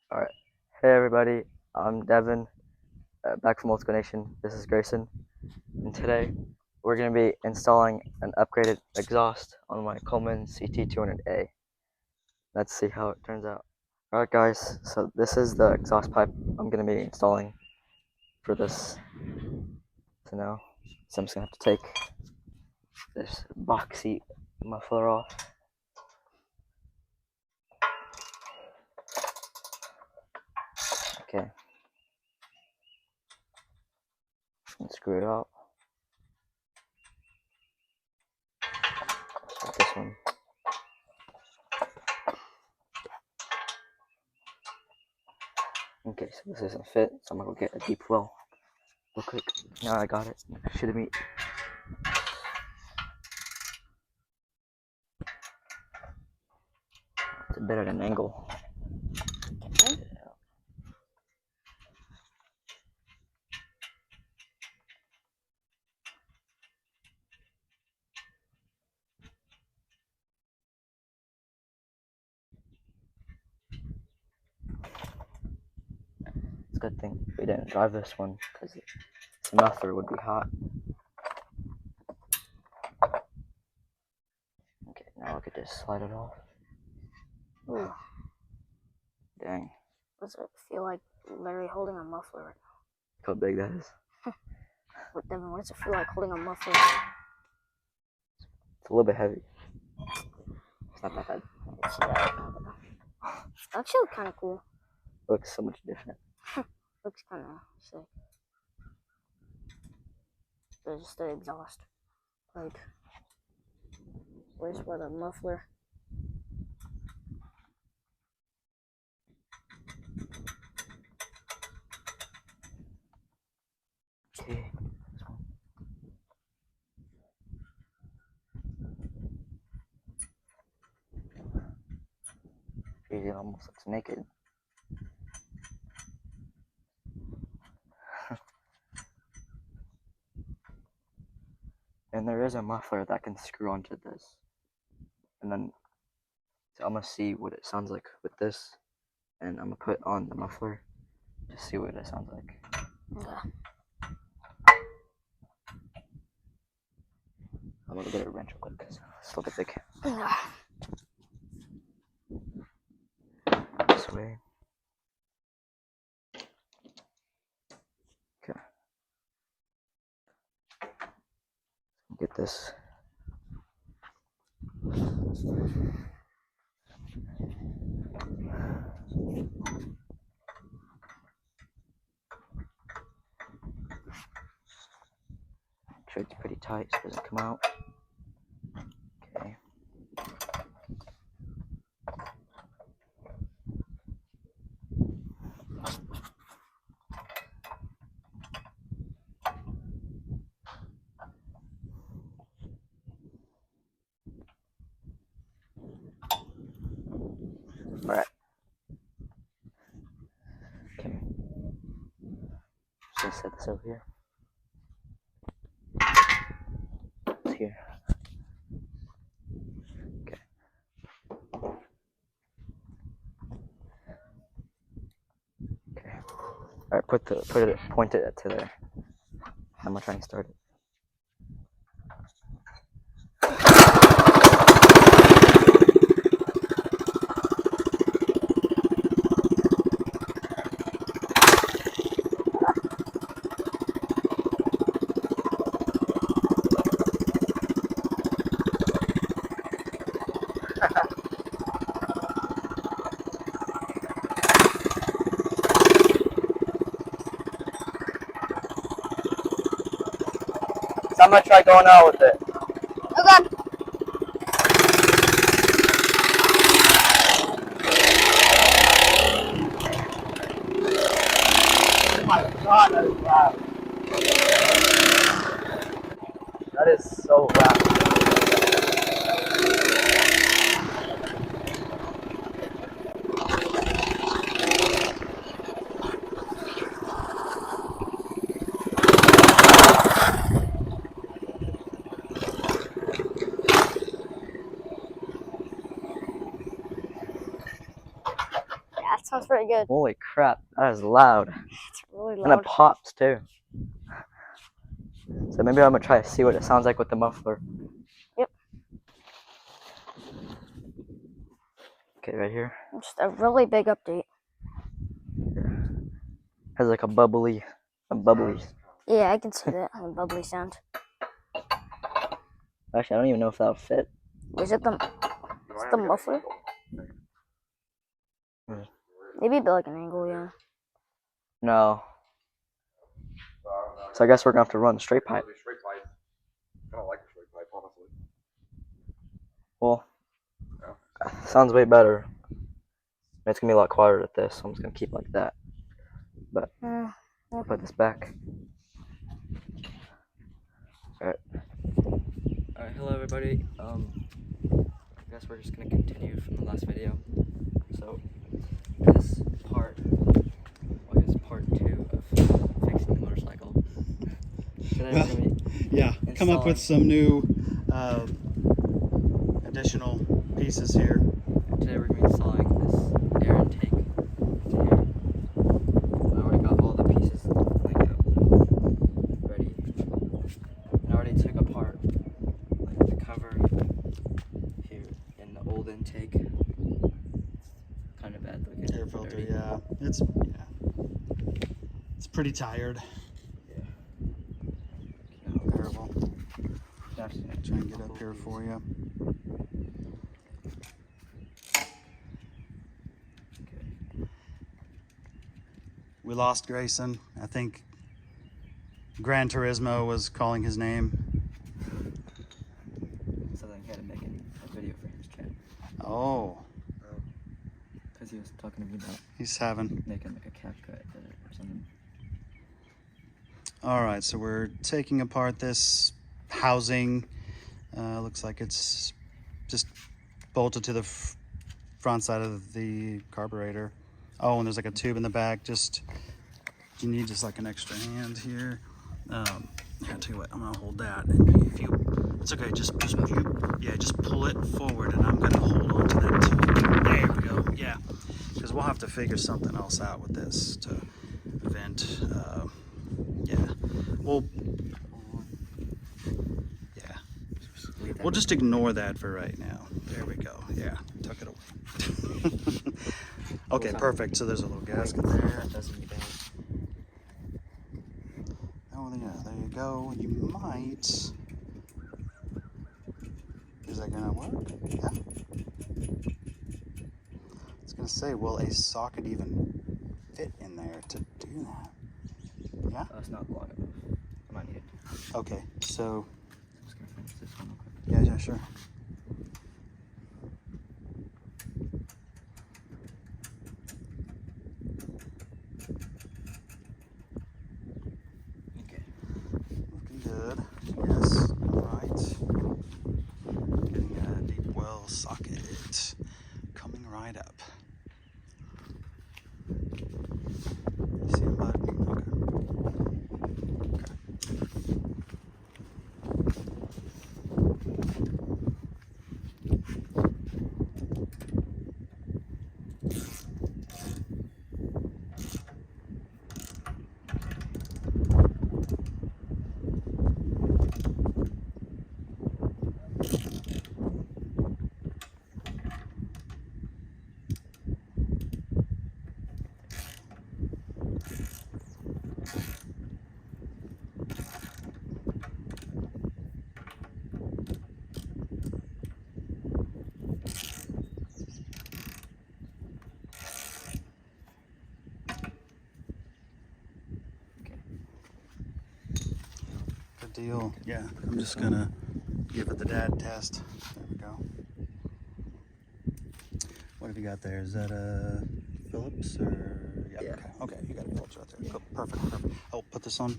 Alright. Hey everybody, I'm Devin, back from Old School Nation. This is Grayson, and today we're going to be installing an upgraded exhaust on my Coleman CT200A. Let's see how it turns out. Alright guys, so this is the exhaust pipe I'm going to be installing for this. So now, I'm just going to have to take this boxy muffler off. Okay. And screw it up. Like this one. Okay, so this doesn't fit, so I'm gonna go get a deep well real quick. Now I got it. Should be it's a bit at an angle. It's a good thing we didn't drive this one because the muffler would be hot. Okay, now I could just slide it off. Ooh. Dang. Does it feel like Larry holding a muffler right now? Look how big that is. What, Devin, what does it feel like holding a muffler? It's a little bit heavy. It's not that bad. It's actually kind of cool. It looks so much different. Looks kind of sick. There's just the exhaust pipe. Where's where the muffler? Okay. It almost looks naked. And there is a muffler that can screw onto this. And then so I'm gonna see what it sounds like with this. And I'm gonna put on the muffler to see what it sounds like. Yeah. I'm gonna get a wrench real quick because it's a little bit big. This way. Okay. Get this. Make sure it's pretty tight so it doesn't come out. Okay. Alright. Okay. Just gonna set this over here. It's here. Okay. Okay. Alright, point it to there. I'm gonna try and start it. So I'm gonna try going out with it. Okay. Oh my god, that is loud. That is so loud. that sounds pretty good. Holy crap, that is loud. It's really And it loud. pops too. So maybe I'm gonna try to see what it sounds like with the muffler. Yep. Okay, right here. Just a really big update. Has like a bubbly. Yeah, I can see that. The bubbly sound. Actually, I don't even know if that'll fit. Is it the muffler? Hmm. Maybe be like an angle, yeah. No. So I guess we're gonna have to run straight pipe. Straight pipe. I don't like the straight pipe, honestly. Well, sounds way better. It's gonna be a lot quieter at this, so I'm just gonna keep it like that. But I'll put this back. Alright, hello everybody. I guess we're just gonna continue from the last video. So this part, well, I guess part 2 of fixing the motorcycle. Today we're gonna be come up with some new additional pieces here. Today we're gonna be installing this air intake into here. I already got all the pieces like ready. And I already took apart like the cover here in the old intake. It's kind of bad looking. Air filter, dirty. yeah. It's pretty tired. Terrible. Try and get up here for you. We lost Grayson. I think Gran Turismo was calling his name. So then he had to make a video for his channel. Oh, Because he was talking to me about he's having. making like a cap cut or something. All right, so we're taking apart this housing. Looks like it's just bolted to the front side of the carburetor. Oh, and there's like a tube in the back. You need just like an extra hand here. I'll tell you what, I'm gonna hold that. And if you, it's okay. Just pull it forward, and I'm gonna hold on to that tube. There we go. Yeah, because we'll have to figure something else out with this to vent. We'll just ignore that for right now. There we go. Yeah, tuck it away. Okay, perfect. So there's a little gasket there. Oh, yeah, there you go. You might. Is that gonna work? Yeah. I was gonna say, will a socket even fit in there to do that? Yeah? It's not long enough. I might need it. Okay, so. I'm just gonna finish this one real quick. Yeah, sure. Okay. Looking good. Yes. All right. Getting a deep well socket. Coming right up. You see him, bud? Okay. Good deal. Yeah, I'm just gonna give it the dad test. There we go. What have you got there? Is that a Phillips or? Yeah. Okay, you got a Phillips right there. Cool. Perfect. I'll put this on.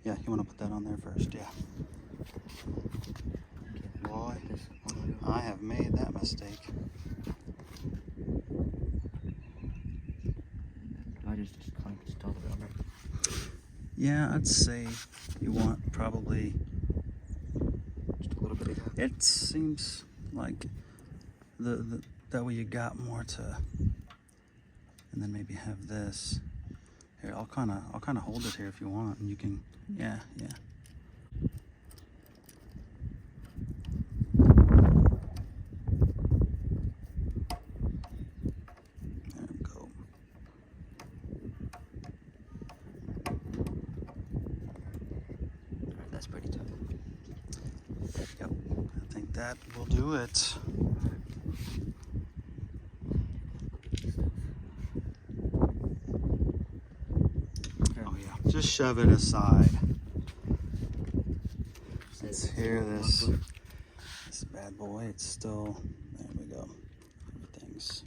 Yeah, you want to put that on there first? Yeah. Boy, I have made that mistake. I just kind of installed it on there. Yeah, I'd say you want probably. Just a little bit of that. It seems like that way you got more to and then maybe have this. Here, I'll kind of hold it here if you want, and you can, yeah. There we go. That's pretty tough. Yep, I think that will do it. Oh yeah, just shove it aside. Let's hear this bad boy. It's still, there we go. Everything's,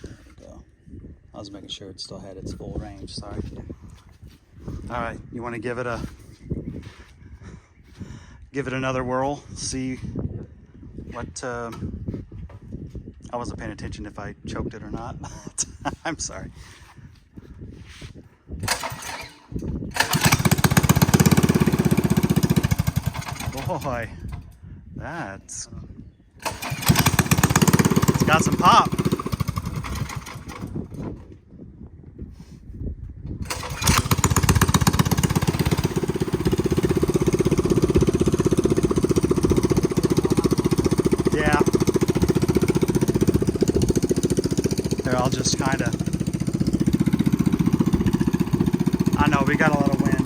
there we go. I was making sure it still had its full range, sorry. All right, you want to give it another whirl, see what, I wasn't paying attention if I choked it or not. I'm sorry. Boy, it's got some pop. Yeah. There, I'll just kind of, I know we got a lot of wind.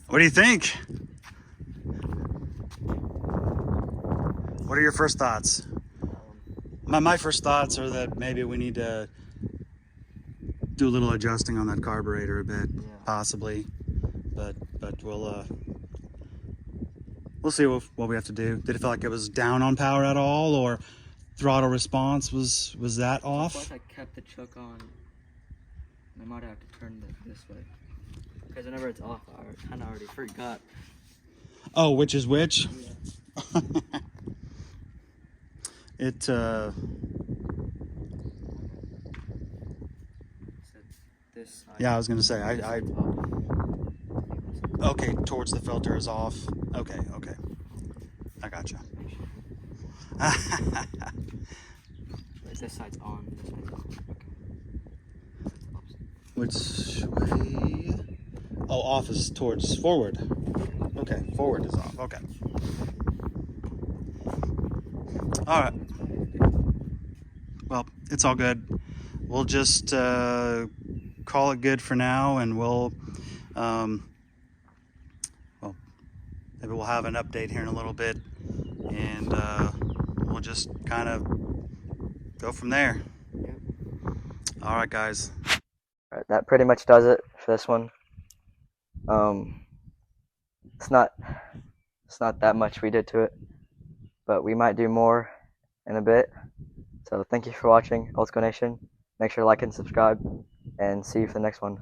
What do you think? What are your first thoughts? My first thoughts are that maybe we need to do a little adjusting on that carburetor a bit, possibly. But we'll see what we have to do. Did it feel like it was down on power at all, or throttle response was that off? I feel like I kept the choke on. I might have to turn it this way. Because whenever it's off, I kind of already forgot. Oh, which is which? Yeah. It This side. yeah, I was gonna say I okay, towards the filter is off. Okay, I gotcha. This side's on. This side's off. Okay. Which way? Oh, off is towards forward. Okay, forward is off. Okay. All right. Well, it's all good. We'll just call it good for now, and we'll, well, maybe we'll have an update here in a little bit, and we'll just kind of go from there. Yep. All right, guys. All right, that pretty much does it for this one. It's not that much we did to it, but we might do more in a bit. So thank you for watching Old School Nation. Make sure to like and subscribe, and see you for the next one.